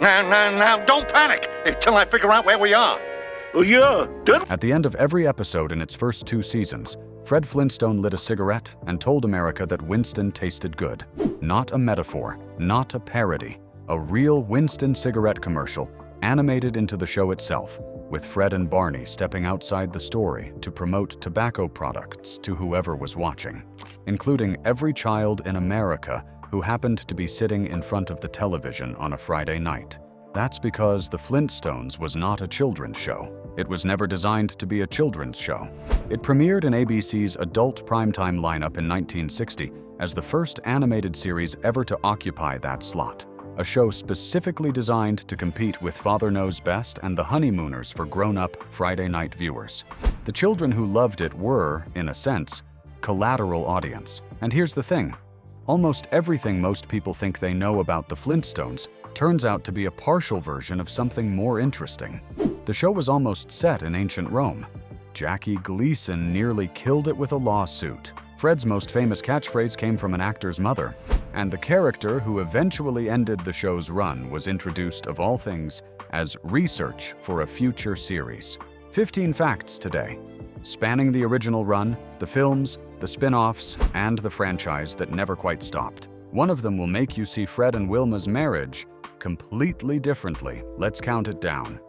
Now, don't panic until I figure out where we are. Yeah, At the end of every episode in its first 2 seasons, Fred Flintstone lit a cigarette and told America that Winston tasted good. Not a metaphor, not a parody. A real Winston cigarette commercial, animated into the show itself, with Fred and Barney stepping outside the story to promote tobacco products to whoever was watching, including every child in America who happened to be sitting in front of the television on a Friday night. That's because The Flintstones was not a children's show. It was never designed to be a children's show. It premiered in ABC's adult primetime lineup in 1960 as the first animated series ever to occupy that slot, a show specifically designed to compete with Father Knows Best and The Honeymooners for grown-up Friday night viewers. The children who loved it were, in a sense, collateral audience. And here's the thing. Almost everything most people think they know about the Flintstones turns out to be a partial version of something more interesting. The show was almost set in ancient Rome. Jackie Gleason nearly killed it with a lawsuit. Fred's most famous catchphrase came from an actor's mother, and the character who eventually ended the show's run was introduced, of all things, as research for a future series. 15 facts today, spanning the original run, the films, the spin-offs, and the franchise that never quite stopped. One of them will make you see Fred and Wilma's marriage completely differently. Let's count it down.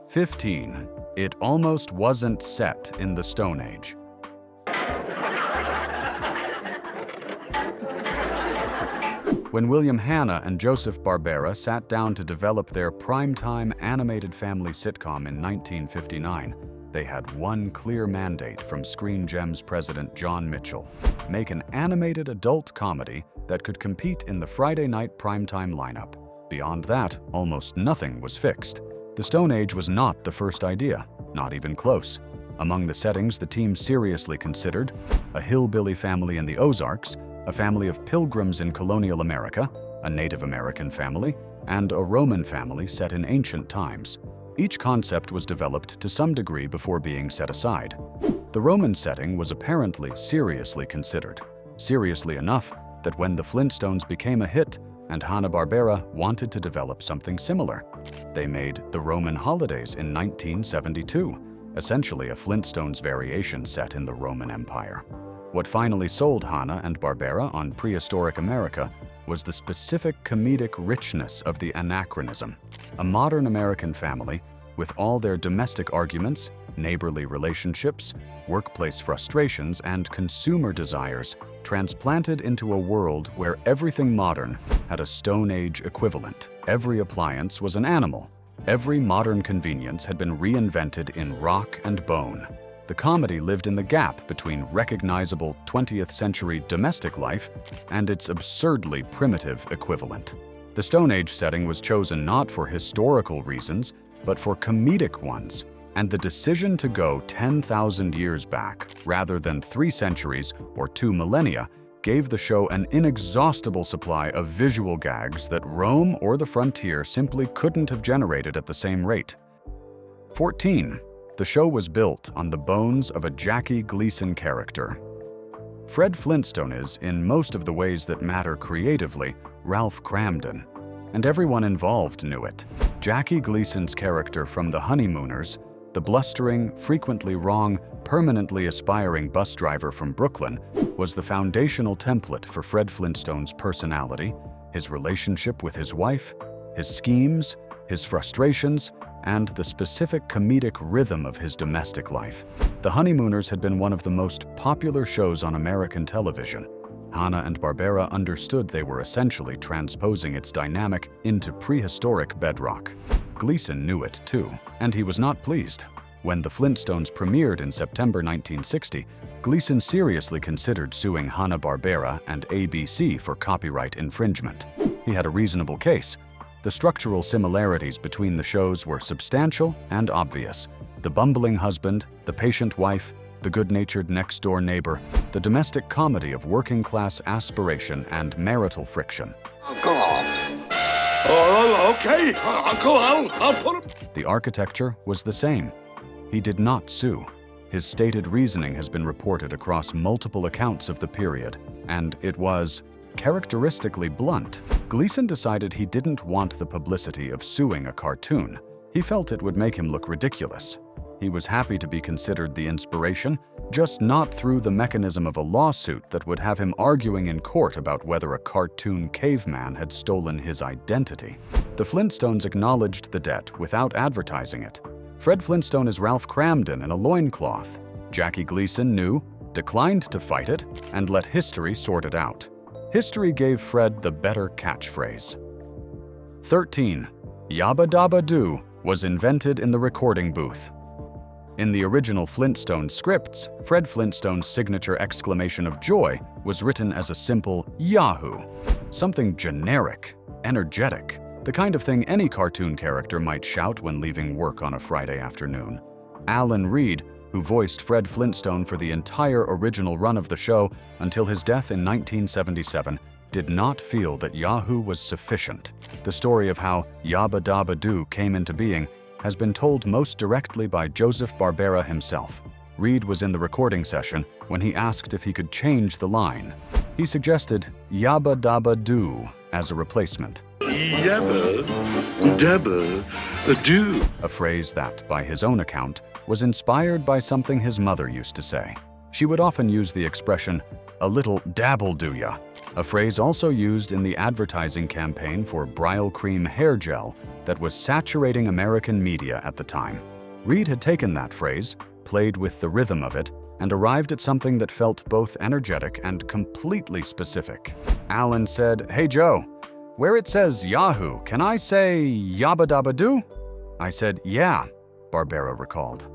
15. It almost wasn't set in the Stone Age. When William Hanna and Joseph Barbera sat down to develop their primetime animated family sitcom in 1959, they had one clear mandate from Screen Gems president John Mitchell: make an animated adult comedy that could compete in the Friday night primetime lineup. Beyond that, almost nothing was fixed. The Stone Age was not the first idea, not even close. Among the settings the team seriously considered: a hillbilly family in the Ozarks, a family of pilgrims in colonial America, a Native American family, and a Roman family set in ancient times. Each concept was developed to some degree before being set aside. The Roman setting was apparently seriously considered, seriously enough that when the Flintstones became a hit and Hanna-Barbera wanted to develop something similar, they made The Roman Holidays in 1972, essentially a Flintstones variation set in the Roman Empire. What finally sold Hanna and Barbera on prehistoric America was the specific comedic richness of the anachronism. A modern American family, with all their domestic arguments, neighborly relationships, workplace frustrations, and consumer desires, transplanted into a world where everything modern had a Stone Age equivalent. Every appliance was an animal. Every modern convenience had been reinvented in rock and bone. The comedy lived in the gap between recognizable 20th century domestic life and its absurdly primitive equivalent. The Stone Age setting was chosen not for historical reasons, but for comedic ones, and the decision to go 10,000 years back, rather than 3 centuries or 2 millennia, gave the show an inexhaustible supply of visual gags that Rome or the frontier simply couldn't have generated at the same rate. 14. The show was built on the bones of a Jackie Gleason character. Fred Flintstone is, in most of the ways that matter creatively, Ralph Cramden, and everyone involved knew it. Jackie Gleason's character from The Honeymooners, the blustering, frequently wrong, permanently aspiring bus driver from Brooklyn, was the foundational template for Fred Flintstone's personality, his relationship with his wife, his schemes, his frustrations, and the specific comedic rhythm of his domestic life. The Honeymooners had been one of the most popular shows on American television. Hanna and Barbera understood they were essentially transposing its dynamic into prehistoric Bedrock. Gleason knew it too, and he was not pleased. When The Flintstones premiered in September 1960, Gleason seriously considered suing Hanna-Barbera and ABC for copyright infringement. He had a reasonable case. The structural similarities between the shows were substantial and obvious. The bumbling husband, the patient wife, the good-natured next-door neighbor, the domestic comedy of working-class aspiration and marital friction. Uncle. Oh, okay, Uncle, I'll put him. The architecture was the same. He did not sue. His stated reasoning has been reported across multiple accounts of the period, and it was characteristically blunt. Gleason decided he didn't want the publicity of suing a cartoon. He felt it would make him look ridiculous. He was happy to be considered the inspiration, just not through the mechanism of a lawsuit that would have him arguing in court about whether a cartoon caveman had stolen his identity. The Flintstones acknowledged the debt without advertising it. Fred Flintstone is Ralph Cramden in a loincloth. Jackie Gleason knew, declined to fight it, and let history sort it out. History gave Fred the better catchphrase. 13. Yabba Dabba Doo was invented in the recording booth. In the original Flintstone scripts, Fred Flintstone's signature exclamation of joy was written as a simple Yahoo, something generic, energetic, the kind of thing any cartoon character might shout when leaving work on a Friday afternoon. Alan Reed, who voiced Fred Flintstone for the entire original run of the show until his death in 1977, did not feel that Yahoo was sufficient. The story of how Yabba Dabba Doo came into being has been told most directly by Joseph Barbera himself. Reed was in the recording session when he asked if he could change the line. He suggested Yabba Dabba Doo as a replacement. Yabba Dabba Doo. A phrase that, by his own account, was inspired by something his mother used to say. She would often use the expression, "a little dabble do ya," a phrase also used in the advertising campaign for Brile Cream hair gel that was saturating American media at the time. Reed had taken that phrase, played with the rhythm of it, and arrived at something that felt both energetic and completely specific. Alan said, "Hey Joe, where it says Yahoo, can I say Yabba Dabba Doo?" I said, "Yeah," Barbera recalled.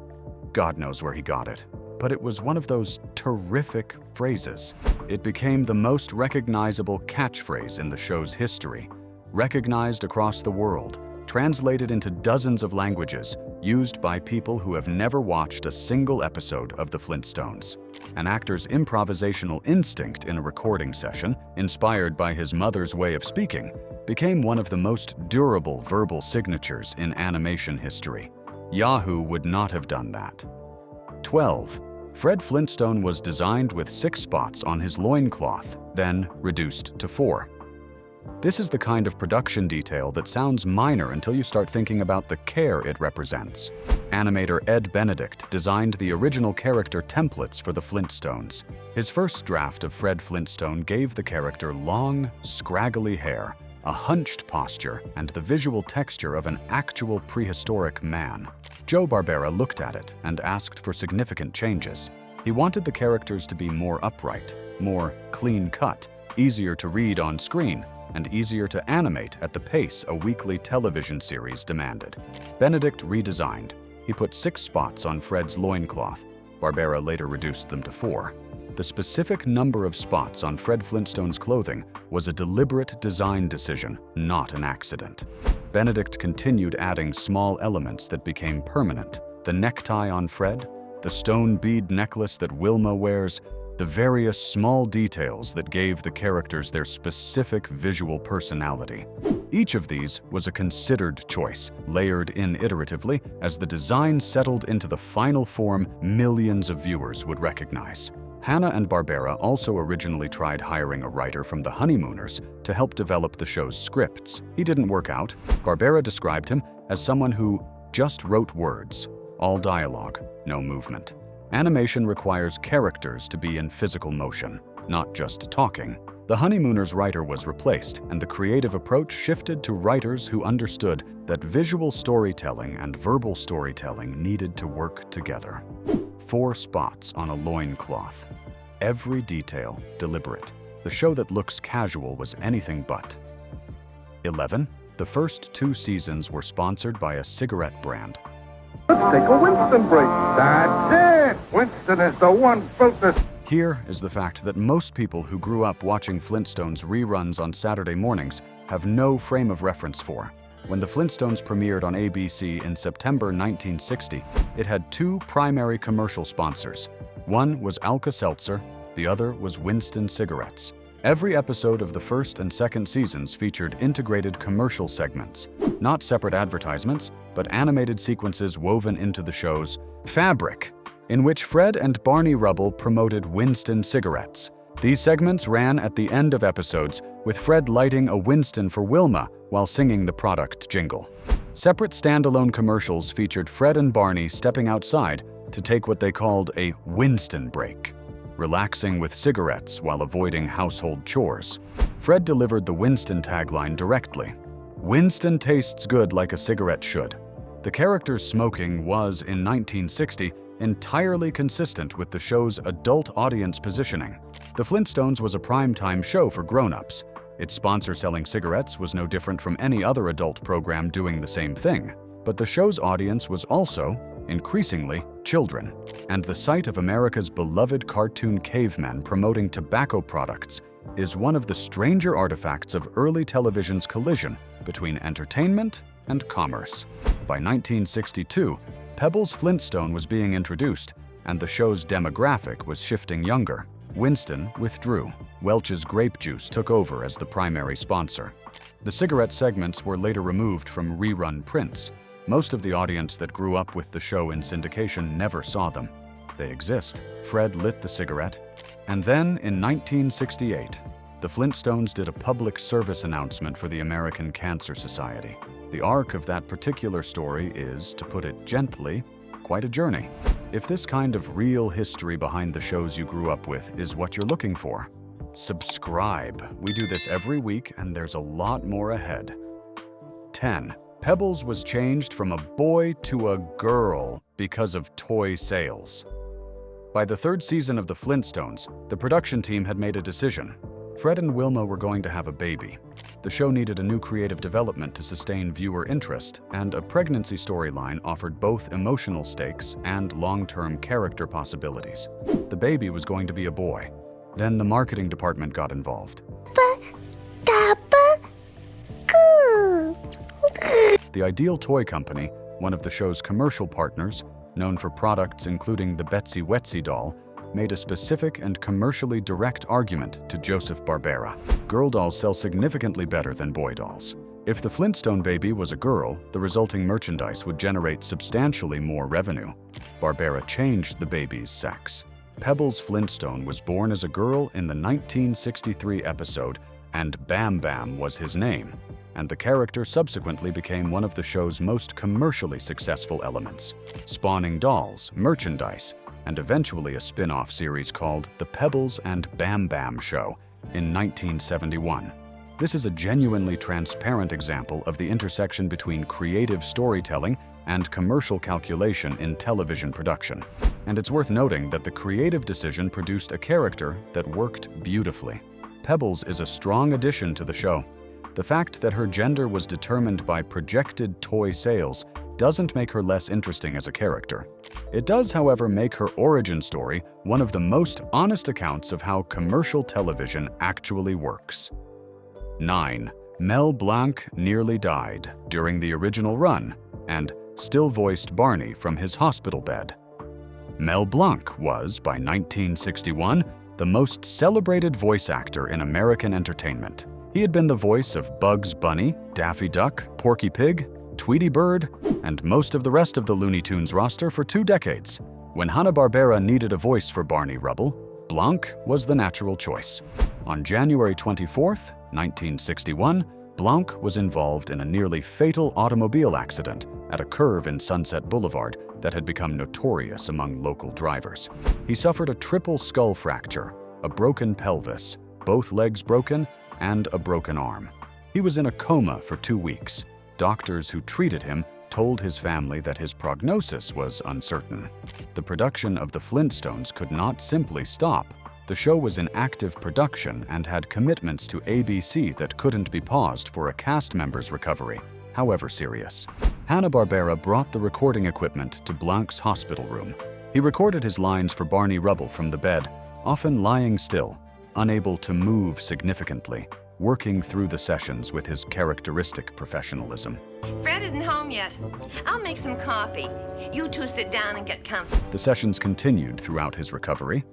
God knows where he got it, but it was one of those terrific phrases. It became the most recognizable catchphrase in the show's history, recognized across the world, translated into dozens of languages, used by people who have never watched a single episode of The Flintstones. An actor's improvisational instinct in a recording session, inspired by his mother's way of speaking, became one of the most durable verbal signatures in animation history. Yahoo would not have done that. 12. Fred Flintstone was designed with 6 spots on his loincloth, then reduced to 4. This is the kind of production detail that sounds minor until you start thinking about the care it represents. Animator Ed Benedict designed the original character templates for the Flintstones. His first draft of Fred Flintstone gave the character long, scraggly hair, a hunched posture, and the visual texture of an actual prehistoric man. Joe Barbera looked at it and asked for significant changes. He wanted the characters to be more upright, more clean-cut, easier to read on screen, and easier to animate at the pace a weekly television series demanded. Benedict redesigned. He put 6 spots on Fred's loincloth. Barbera later reduced them to 4. The specific number of spots on Fred Flintstone's clothing was a deliberate design decision, not an accident. Benedict continued adding small elements that became permanent. The necktie on Fred, the stone bead necklace that Wilma wears, the various small details that gave the characters their specific visual personality. Each of these was a considered choice, layered in iteratively as the design settled into the final form millions of viewers would recognize. Hanna-Barbera also originally tried hiring a writer from the Honeymooners to help develop the show's scripts. He didn't work out. Barbera described him as someone who just wrote words, all dialogue, no movement. Animation requires characters to be in physical motion, not just talking. The Honeymooners writer was replaced, and the creative approach shifted to writers who understood that visual storytelling and verbal storytelling needed to work together. 4 spots on a loincloth. Every detail deliberate. The show that looks casual was anything but. 11. The first 2 seasons were sponsored by a cigarette brand. Let's take a Winston break. That's it! Winston is the one built this. Here is the fact that most people who grew up watching Flintstones reruns on Saturday mornings have no frame of reference for. When the Flintstones premiered on ABC in September 1960, it had 2 primary commercial sponsors. One was Alka-Seltzer, the other was Winston cigarettes. Every episode of the first and second seasons featured integrated commercial segments, not separate advertisements, but animated sequences woven into the show's fabric, in which Fred and Barney Rubble promoted Winston cigarettes. These segments ran at the end of episodes, with Fred lighting a Winston for Wilma while singing the product jingle. Separate standalone commercials featured Fred and Barney stepping outside to take what they called a Winston break, relaxing with cigarettes while avoiding household chores. Fred delivered the Winston tagline directly. "Winston tastes good like a cigarette should." The character's smoking was, in 1960, entirely consistent with the show's adult audience positioning. The Flintstones was a primetime show for grown-ups. Its sponsor selling cigarettes was no different from any other adult program doing the same thing. But the show's audience was also, increasingly, children. And the sight of America's beloved cartoon cavemen promoting tobacco products is one of the stranger artifacts of early television's collision between entertainment and commerce. By 1962, Pebbles Flintstone was being introduced, and the show's demographic was shifting younger. Winston withdrew. Welch's grape juice took over as the primary sponsor. The cigarette segments were later removed from rerun prints. Most of the audience that grew up with the show in syndication never saw them. They exist. Fred lit the cigarette. And then, in 1968, the Flintstones did a public service announcement for the American Cancer Society. The arc of that particular story is, to put it gently, quite a journey. If this kind of real history behind the shows you grew up with is what you're looking for, subscribe. We do this every week, and there's a lot more ahead. 10. Pebbles was changed from a boy to a girl because of toy sales. By the third season of The Flintstones, the production team had made a decision. Fred and Wilma were going to have a baby. The show needed a new creative development to sustain viewer interest, and a pregnancy storyline offered both emotional stakes and long-term character possibilities. The baby was going to be a boy. Then the marketing department got involved. The Ideal Toy Company, one of the show's commercial partners, known for products including the Betsy Wetsy doll, made a specific and commercially direct argument to Joseph Barbera. Girl dolls sell significantly better than boy dolls. If the Flintstone baby was a girl, the resulting merchandise would generate substantially more revenue. Barbera changed the baby's sex. Pebbles Flintstone was born as a girl in the 1963 episode, and Bam Bam was his name, and the character subsequently became one of the show's most commercially successful elements, spawning dolls, merchandise, and eventually a spin-off series called The Pebbles and Bam Bam Show in 1971. This is a genuinely transparent example of the intersection between creative storytelling and commercial calculation in television production. And it's worth noting that the creative decision produced a character that worked beautifully. Pebbles is a strong addition to the show. The fact that her gender was determined by projected toy sales doesn't make her less interesting as a character. It does, however, make her origin story one of the most honest accounts of how commercial television actually works. 9. Mel Blanc nearly died during the original run and still voiced Barney from his hospital bed. Mel Blanc was, by 1961, the most celebrated voice actor in American entertainment. He had been the voice of Bugs Bunny, Daffy Duck, Porky Pig, Tweety Bird, and most of the rest of the Looney Tunes roster for 2 decades. When Hanna-Barbera needed a voice for Barney Rubble, Blanc was the natural choice. On January 24, 1961, Blanc was involved in a nearly fatal automobile accident at a curve in Sunset Boulevard that had become notorious among local drivers. He suffered a triple skull fracture, a broken pelvis, both legs broken, and a broken arm. He was in a coma for 2 weeks. Doctors who treated him told his family that his prognosis was uncertain. The production of The Flintstones could not simply stop. The show was in active production and had commitments to ABC that couldn't be paused for a cast member's recovery, however serious. Hanna-Barbera brought the recording equipment to Blanc's hospital room. He recorded his lines for Barney Rubble from the bed, often lying still, unable to move significantly, working through the sessions with his characteristic professionalism. Fred isn't home yet. I'll make some coffee. You two sit down and get comfy. The sessions continued throughout his recovery.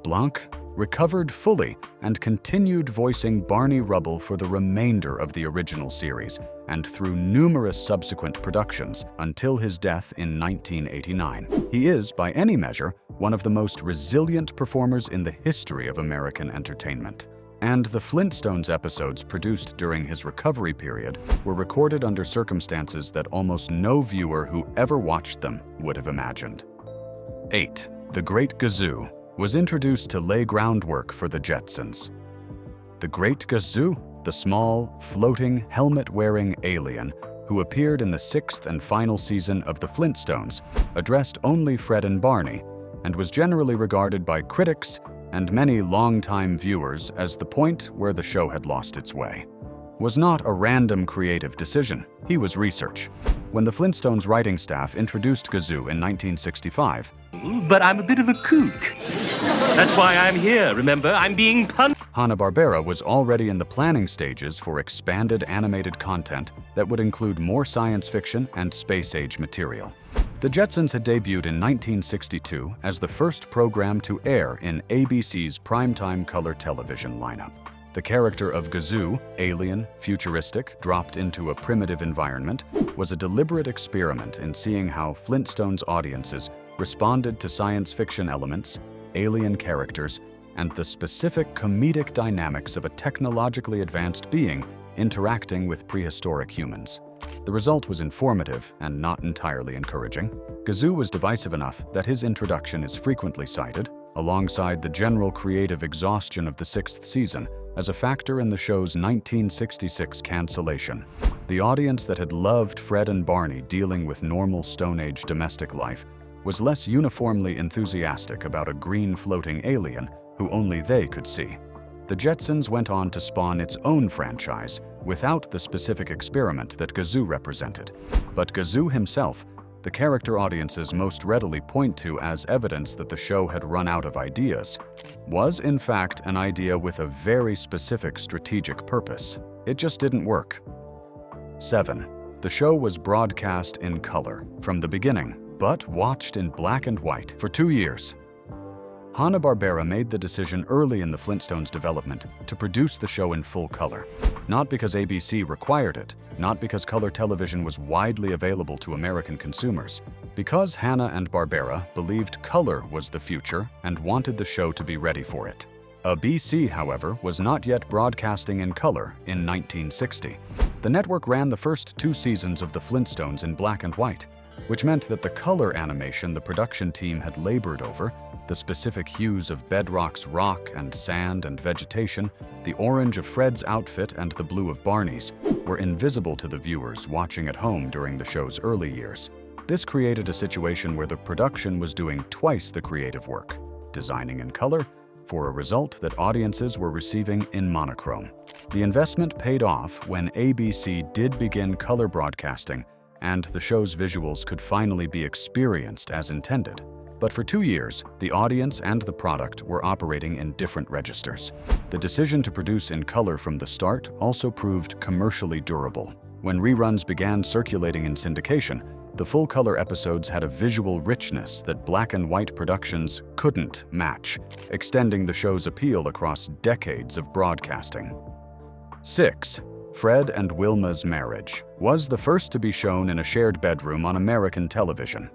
Blanc recovered fully, and continued voicing Barney Rubble for the remainder of the original series and through numerous subsequent productions until his death in 1989. He is, by any measure, one of the most resilient performers in the history of American entertainment. And the Flintstones episodes produced during his recovery period were recorded under circumstances that almost no viewer who ever watched them would have imagined. 8. The Great Gazoo was introduced to lay groundwork for the Jetsons. The Great Gazoo, the small, floating, helmet-wearing alien who appeared in the 6th and final season of the Flintstones, addressed only Fred and Barney, and was generally regarded by critics and many longtime viewers as the point where the show had lost its way. Was not a random creative decision, he was research. When the Flintstones writing staff introduced Gazoo in 1965, "But I'm a bit of a kook. That's why I'm here, remember? I'm being punished." Hanna-Barbera was already in the planning stages for expanded animated content that would include more science fiction and space-age material. The Jetsons had debuted in 1962 as the first program to air in ABC's primetime color television lineup. The character of Gazoo, alien, futuristic, dropped into a primitive environment, was a deliberate experiment in seeing how Flintstones audiences responded to science fiction elements, alien characters, and the specific comedic dynamics of a technologically advanced being interacting with prehistoric humans. The result was informative and not entirely encouraging. Gazoo was divisive enough that his introduction is frequently cited, alongside the general creative exhaustion of the 6th season, as a factor in the show's 1966 cancellation. The audience that had loved Fred and Barney dealing with normal Stone Age domestic life was less uniformly enthusiastic about a green floating alien who only they could see. The Jetsons went on to spawn its own franchise without the specific experiment that Gazoo represented. But Gazoo himself, the character audiences most readily point to as evidence that the show had run out of ideas, was in fact an idea with a very specific strategic purpose. It just didn't work. 7. The show was broadcast in color from the beginning, but watched in black and white for 2 years. Hanna-Barbera made the decision early in the Flintstones development to produce the show in full color, not because ABC required it, not because color television was widely available to American consumers, because Hanna and Barbera believed color was the future and wanted the show to be ready for it. ABC, however, was not yet broadcasting in color in 1960. The network ran the first 2 seasons of the Flintstones in black and white, which meant that the color animation the production team had labored over, the specific hues of Bedrock's rock and sand and vegetation, the orange of Fred's outfit and the blue of Barney's, were invisible to the viewers watching at home during the show's early years. This created a situation where the production was doing twice the creative work, designing in color, for a result that audiences were receiving in monochrome. The investment paid off when ABC did begin color broadcasting, and the show's visuals could finally be experienced as intended. But for 2 years, the audience and the product were operating in different registers. The decision to produce in color from the start also proved commercially durable. When reruns began circulating in syndication, the full-color episodes had a visual richness that black and white productions couldn't match, extending the show's appeal across decades of broadcasting. 6. Fred and Wilma's marriage was the first to be shown in a shared bedroom on American television.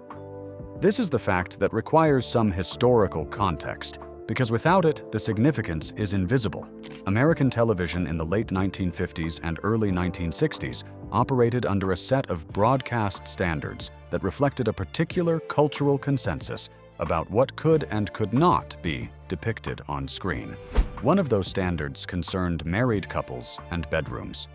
This is the fact that requires some historical context, because without it, the significance is invisible. American television in the late 1950s and early 1960s operated under a set of broadcast standards that reflected a particular cultural consensus about what could and could not be depicted on screen. One of those standards concerned married couples and bedrooms.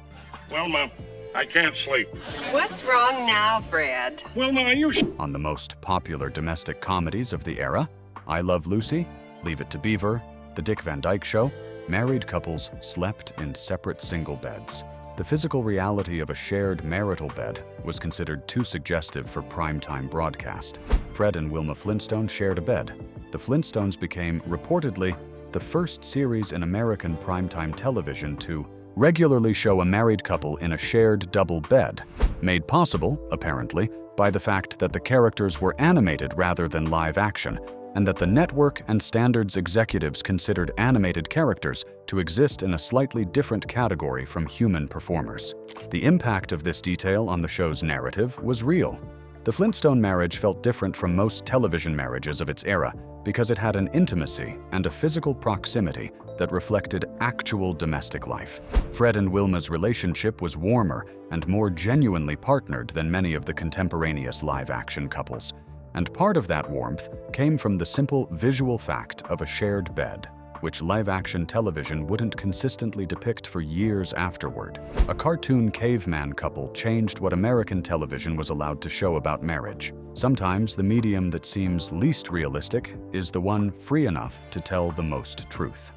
Wilma, I can't sleep. What's wrong now, Fred? Wilma, are you On the most popular domestic comedies of the era, I Love Lucy, Leave It to Beaver, The Dick Van Dyke Show, married couples slept in separate single beds. The physical reality of a shared marital bed was considered too suggestive for primetime broadcast. Fred and Wilma Flintstone shared a bed. The Flintstones became, reportedly, the first series in American primetime television to regularly show a married couple in a shared double bed, made possible, apparently, by the fact that the characters were animated rather than live action, and that the network and standards executives considered animated characters to exist in a slightly different category from human performers. The impact of this detail on the show's narrative was real. The Flintstone marriage felt different from most television marriages of its era because it had an intimacy and a physical proximity that reflected actual domestic life. Fred and Wilma's relationship was warmer and more genuinely partnered than many of the contemporaneous live-action couples. And part of that warmth came from the simple visual fact of a shared bed, which live-action television wouldn't consistently depict for years afterward. A cartoon caveman couple changed what American television was allowed to show about marriage. Sometimes the medium that seems least realistic is the one free enough to tell the most truth.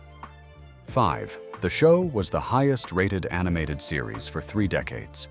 5. The show was the highest-rated animated series for 3 decades.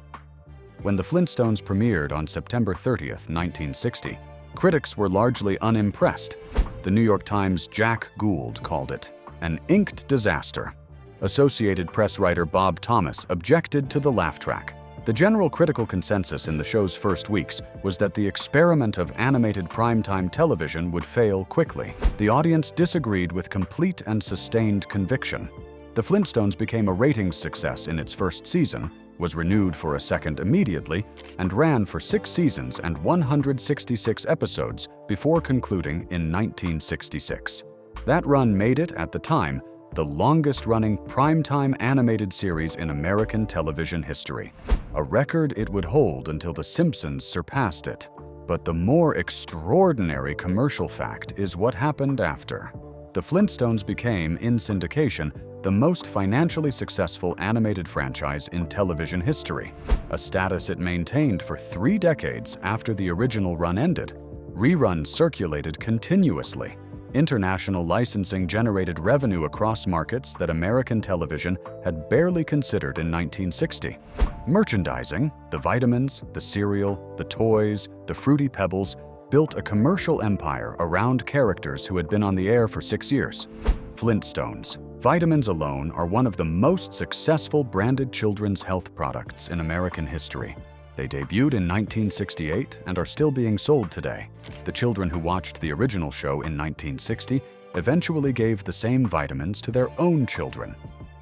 When The Flintstones premiered on September 30th, 1960, critics were largely unimpressed. The New York Times' Jack Gould called it an inked disaster. Associated Press writer Bob Thomas objected to the laugh track. The general critical consensus in the show's first weeks was that the experiment of animated primetime television would fail quickly. The audience disagreed with complete and sustained conviction. The Flintstones became a ratings success in its first season, was renewed for a second immediately, and ran for 6 seasons and 166 episodes before concluding in 1966. That run made it, at the time, the longest-running primetime animated series in American television history, a record it would hold until The Simpsons surpassed it. But the more extraordinary commercial fact is what happened after. The Flintstones became, in syndication, the most financially successful animated franchise in television history, a status it maintained for 3 decades after the original run ended. Reruns circulated continuously. International licensing generated revenue across markets that American television had barely considered in 1960. Merchandising, the vitamins, the cereal, the toys, the fruity Pebbles, built a commercial empire around characters who had been on the air for 6 years. Flintstones. Vitamins alone are one of the most successful branded children's health products in American history. They debuted in 1968 and are still being sold today. The children who watched the original show in 1960 eventually gave the same vitamins to their own children,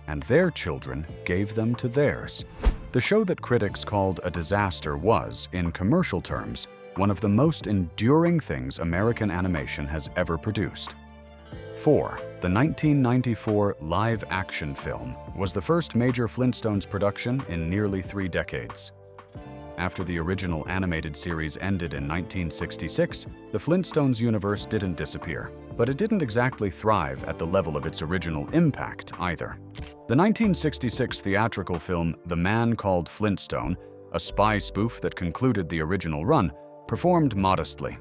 and their children gave them to theirs. The show that critics called a disaster was, in commercial terms, one of the most enduring things American animation has ever produced. 4. The 1994 live-action film was the first major Flintstones production in nearly 3 decades. After the original animated series ended in 1966, the Flintstones universe didn't disappear, but it didn't exactly thrive at the level of its original impact either. The 1966 theatrical film The Man Called Flintstone, a spy spoof that concluded the original run, performed modestly.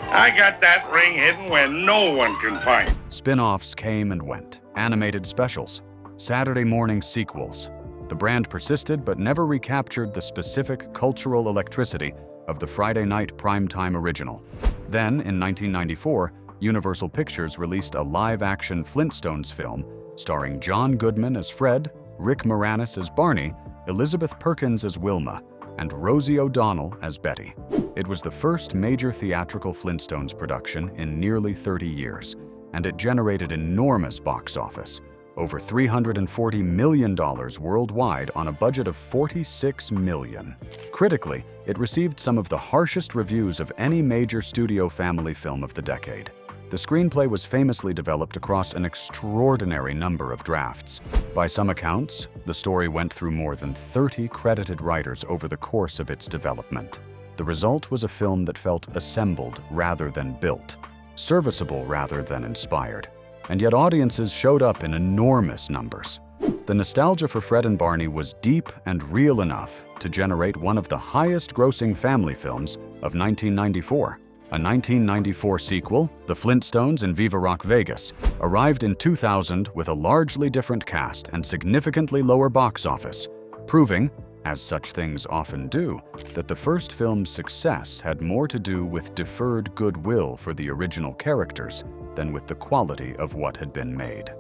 I got that ring hidden where no one can find it. Spin-offs came and went, animated specials, Saturday morning sequels. The brand persisted but never recaptured the specific cultural electricity of the Friday night primetime original. Then, in 1994, Universal Pictures released a live-action Flintstones film starring John Goodman as Fred, Rick Moranis as Barney, Elizabeth Perkins as Wilma, and Rosie O'Donnell as Betty. It was the first major theatrical Flintstones production in nearly 30 years, and it generated enormous box office, over $340 million worldwide on a budget of $46 million. Critically, it received some of the harshest reviews of any major studio family film of the decade. The screenplay was famously developed across an extraordinary number of drafts. By some accounts, the story went through more than 30 credited writers over the course of its development. The result was a film that felt assembled rather than built, serviceable rather than inspired. And yet audiences showed up in enormous numbers. The nostalgia for Fred and Barney was deep and real enough to generate one of the highest-grossing family films of 1994. A 1994 sequel, The Flintstones in Viva Rock Vegas, arrived in 2000 with a largely different cast and significantly lower box office, proving, as such things often do, that the first film's success had more to do with deferred goodwill for the original characters than with the quality of what had been made.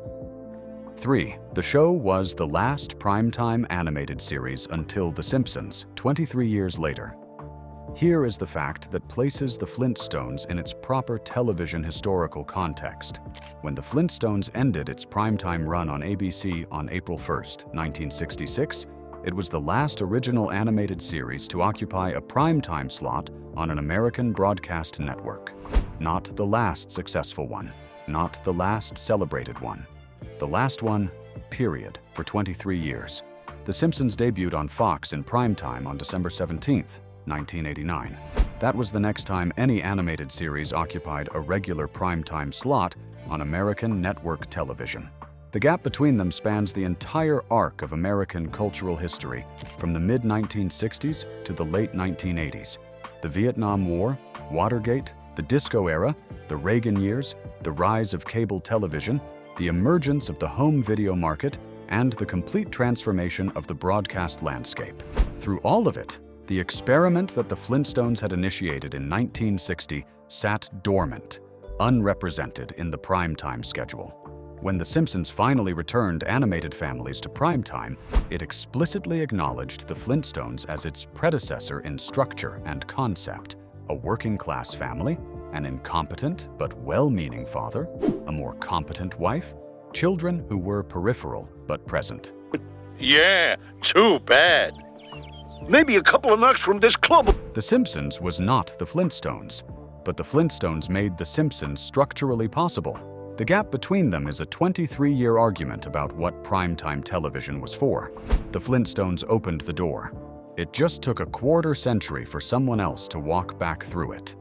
3. The show was the last primetime animated series until The Simpsons, 23 years later. Here is the fact that places the Flintstones in its proper television historical context. When the Flintstones ended its primetime run on ABC on April 1st, 1966, it was the last original animated series to occupy a primetime slot on an American broadcast network. Not the last successful one, not the last celebrated one. The last one, period, for 23 years. The Simpsons debuted on Fox in primetime on December 17th, 1989. That was the next time any animated series occupied a regular primetime slot on American network television. The gap between them spans the entire arc of American cultural history, from the mid-1960s to the late 1980s. The Vietnam War, Watergate, the disco era, the Reagan years, the rise of cable television, the emergence of the home video market, and the complete transformation of the broadcast landscape. Through all of it, the experiment that the Flintstones had initiated in 1960 sat dormant, unrepresented in the primetime schedule. When The Simpsons finally returned animated families to primetime, it explicitly acknowledged the Flintstones as its predecessor in structure and concept: a working-class family, an incompetent but well-meaning father, a more competent wife, children who were peripheral but present. Yeah, too bad. Maybe a couple of knocks from this club. The Simpsons was not the Flintstones, but the Flintstones made The Simpsons structurally possible. The gap between them is a 23-year argument about what primetime television was for. The Flintstones opened the door. It just took a quarter century for someone else to walk back through it.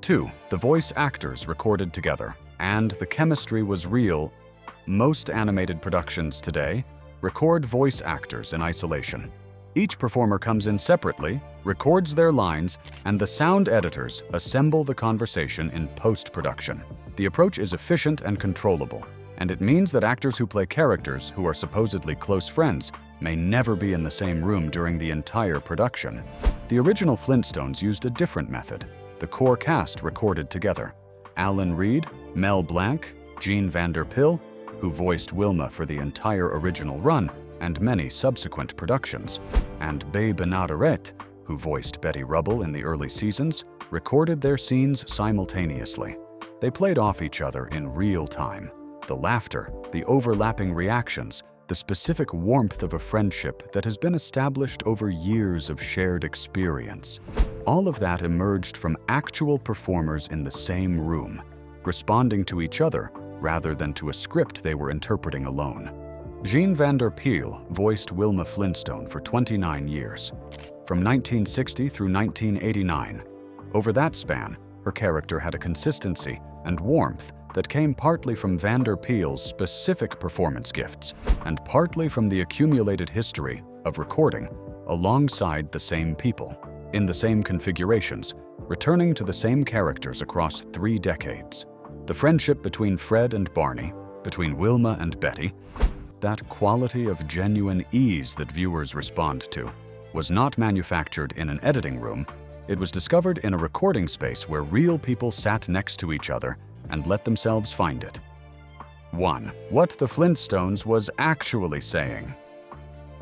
2. The voice actors recorded together, and the chemistry was real. Most animated productions today record voice actors in isolation. Each performer comes in separately, records their lines, and the sound editors assemble the conversation in post-production. The approach is efficient and controllable, and it means that actors who play characters who are supposedly close friends may never be in the same room during the entire production. The original Flintstones used a different method. The core cast recorded together: Alan Reed, Mel Blanc, Gene Vanderpill, who voiced Wilma for the entire original run and many subsequent productions, and Babe Bernadette, who voiced Betty Rubble in the early seasons, recorded their scenes simultaneously. They played off each other in real time. The laughter, the overlapping reactions, the specific warmth of a friendship that has been established over years of shared experience. All of that emerged from actual performers in the same room, responding to each other rather than to a script they were interpreting alone. Gene Vanderpill voiced Wilma Flintstone for 29 years, from 1960 through 1989. Over that span, her character had a consistency and warmth that came partly from Vanderpill's specific performance gifts and partly from the accumulated history of recording alongside the same people, in the same configurations, returning to the same characters across 3 decades. The friendship between Fred and Barney, between Wilma and Betty, that quality of genuine ease that viewers respond to, was not manufactured in an editing room. It was discovered in a recording space where real people sat next to each other and let themselves find it. 1. What the Flintstones was actually saying.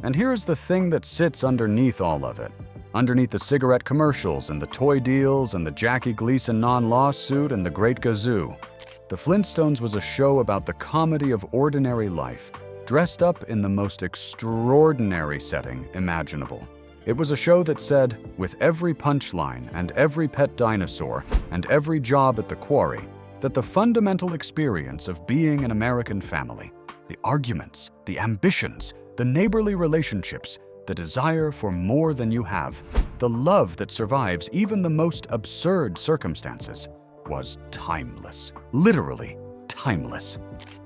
And here's the thing that sits underneath all of it. Underneath the cigarette commercials and the toy deals and the Jackie Gleason non-lawsuit and the Great Gazoo, The Flintstones was a show about the comedy of ordinary life, dressed up in the most extraordinary setting imaginable. It was a show that said, with every punchline and every pet dinosaur and every job at the quarry, that the fundamental experience of being an American family, the arguments, the ambitions, the neighborly relationships, the desire for more than you have, the love that survives even the most absurd circumstances, was timeless. Literally timeless.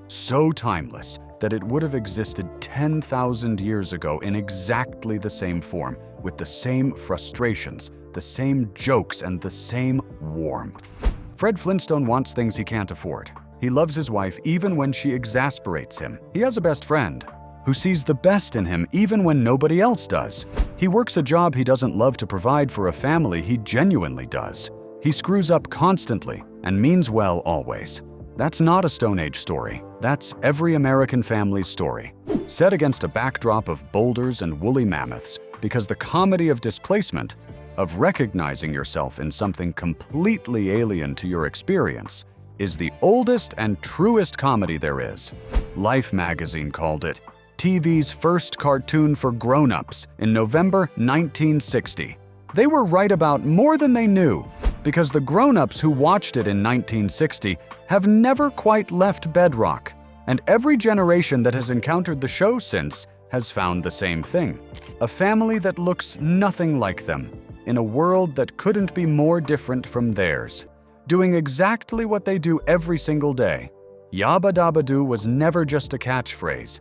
So timeless that it would have existed 10,000 years ago in exactly the same form, with the same frustrations, the same jokes, and the same warmth. Fred Flintstone wants things he can't afford. He loves his wife even when she exasperates him. He has a best friend who sees the best in him even when nobody else does. He works a job he doesn't love to provide for a family he genuinely does. He screws up constantly and means well always. That's not a Stone Age story. That's every American family's story, set against a backdrop of boulders and woolly mammoths, because the comedy of displacement of recognizing yourself in something completely alien to your experience is the oldest and truest comedy there is. Life magazine called it TV's first cartoon for grown-ups in November 1960. They were right about more than they knew, because the grown-ups who watched it in 1960 have never quite left Bedrock, and every generation that has encountered the show since has found the same thing. A family that looks nothing like them, in a world that couldn't be more different from theirs, doing exactly what they do every single day. Yabba Dabba Doo was never just a catchphrase.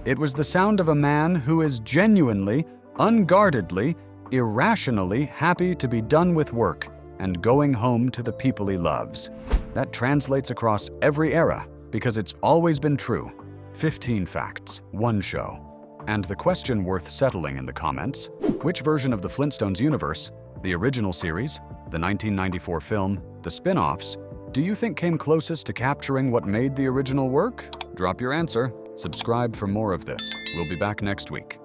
It was the sound of a man who is genuinely, unguardedly, irrationally happy to be done with work and going home to the people he loves. That translates across every era because it's always been true. 15 facts, one show. And the question worth settling in the comments: which version of the Flintstones universe, the original series, the 1994 film, the spin-offs, do you think came closest to capturing what made the original work? Drop your answer. Subscribe for more of this. We'll be back next week.